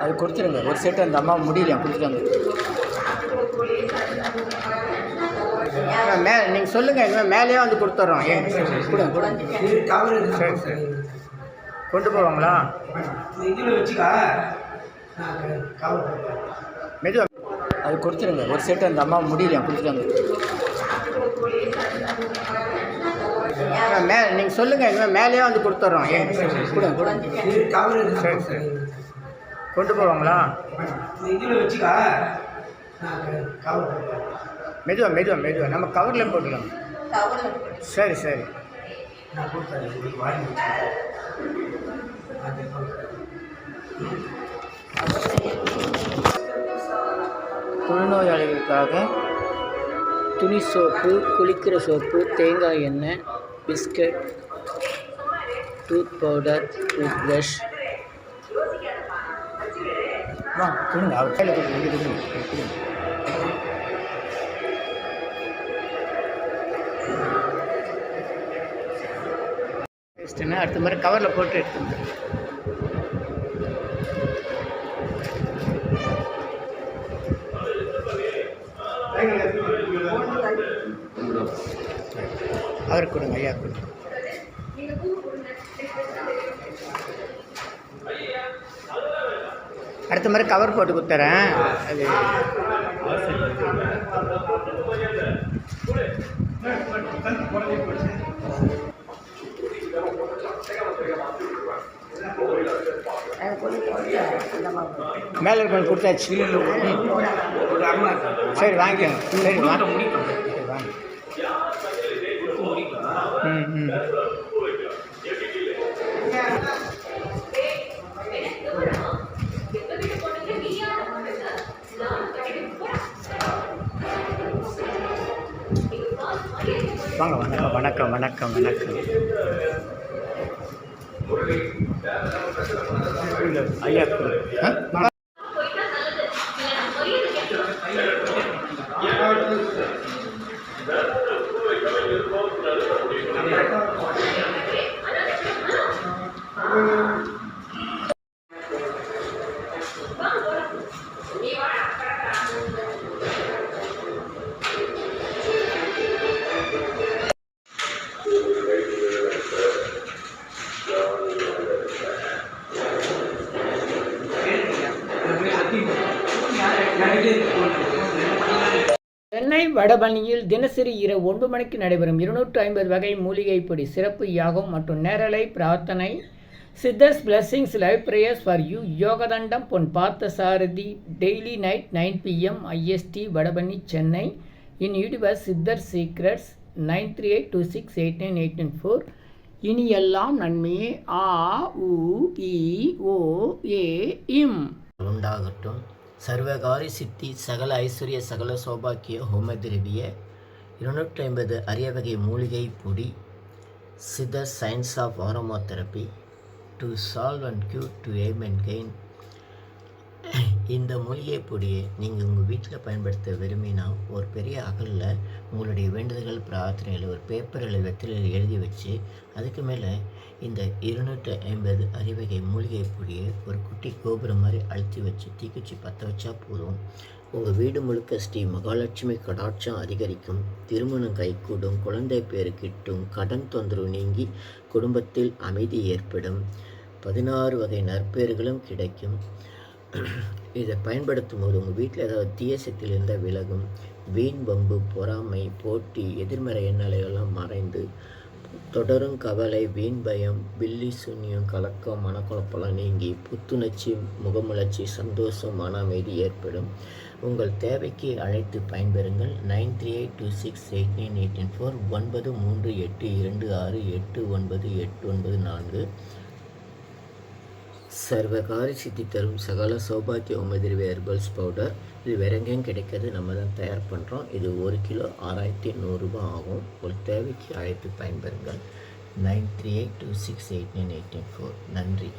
அது கொடுத்துருங்க. ஒரு செட்டு அந்த அம்மா முடியலையா கொடுத்துருங்க. நீங்கள் சொல்லுங்கள், இனிமேல் மேலேயே வந்து கொடுத்துட்றோம். கொடுங்க கொடுங்க. சரி சரி, கொண்டு போவாங்களா? மெதுவாக அது கொடுத்துருங்க. ஒரு செட்டு அந்த அம்மா முடியலையா கொடுத்துருங்க. நீங்கள் சொல்லுங்கள், இனிமேல் மேலேயே வந்து கொடுத்துட்றோம். கொடுங்க கொடுங்க. சரி சரி, கொண்டு போவாங்களா? மெதுவாக மெதுவாக மெதுவாக நம்ம கவரில் போட்டுக்கலாம். சரி சரி, தொழுநோயாளிகளுக்காக துணி சோப்பு, குளிக்கிற சோப்பு, தேங்காய் எண்ணெய், biscuit, tooth powder, tooth brush. கொடுங்க, அவர் கையில் கொடுங்க. வேஸ்ட்டுன்னா அடுத்த மாதிரி கவரில் போட்டு எடுத்துங்க. அவருக்கு கொடுங்க, ஐயா கொடுங்க. அடுத்த மாதிரி கவர் போட்டு கொடுத்துறேன். அது மேலே இருக்க கொடுத்தாச்சு. சரி வாங்கிக்கோங்க. சரி வாங்க. வாங்க. ம். வாங்க வணக்கம் வணக்கம் வணக்கம் வணக்கம். ஐயா சென்னை வடபழனியில் தினசரி இரவு 9 மணிக்கு நடைபெறும் 250 வகை மூலிகை பொடி சிறப்பு யாகம் மற்றும் நேரலை பிரார்த்தனை. Siddhars blessings live prayers for you. Yogathandam Pon Parthasarathy. Daily night 9 PM IST Vadapalani Chennai. In universe Siddhar secrets 9382689894. இனி எல்லாம் நன்மையே. ஆ உ இ ஓ ஏ இம் உண்டாகட்டும். சர்வகாரி சித்தி சகல ஐஸ்வர்ய சகல சௌபாக்கிய ஹோமதிரவிய 250 அரிய வகை மூலிகை பொடி. Siddhar science of aromatherapy to solve and cure to aim and gain. இந்த மூலிகை பொடியை நீங்கள் உங்கள் வீட்டில் பயன்படுத்த விரும்பினா ஒரு பெரிய அகலில் உங்களுடைய வேண்டுதல்கள் பிரார்த்தனைகளை ஒரு பேப்பரில் வெற்றிலையில் எழுதி வச்சு அதுக்கு மேலே இந்த 250 அரிவகை மூலிகை பொடியை ஒரு குட்டி கோபுரம் மாதிரி அழுத்தி வச்சு தீக்குச்சி பற்ற வச்சா போதும். உங்கள் வீடு முழுக்க ஸ்ரீ மகாலட்சுமி கடாட்சம் அதிகரிக்கும். திருமணம் கைகூடும். குழந்தை பேரு கிட்டும். கடன் தொந்தரவு நீங்கி குடும்பத்தில் அமைதி ஏற்படும். 16 வகை நற்பேறுகளும் கிடைக்கும். இதை பயன்படுத்தும் போது உங்கள் வீட்டில் ஏதாவது தீய சக்தியில் இருந்தால் விலகும். வீண் பம்பு, பொறாமை, போட்டி, எதிர்மறை எண்ணலையெல்லாம் மறைந்து தொடரும் கவலை, வீண் பயம், பில்லி சூன்யம், கலக்கம், மனக்குழப்பெல்லாம் நீங்கி புத்துணர்ச்சி, முகமலர்ச்சி, சந்தோஷம், மன அமைதி ஏற்படும். உங்கள் தேவைக்கு அழைத்து பயன்பெறுங்கள். 9382689894 9382268984. சர்வகாரி சித்தி தரும் சகல சௌபாக்கிய உமதிர்வே ஹெர்பல்ஸ் பவுடர். இது வேற எங்கேயும் கிடைக்காது, நம்ம தான் தயார் பண்ணுறோம். இது 1 கிலோ 6100 ரூபாய் ஆகும். ஒரு தேவைக்கு அழைத்து பயன்பெறுங்கள். 9382689894. நன்றி.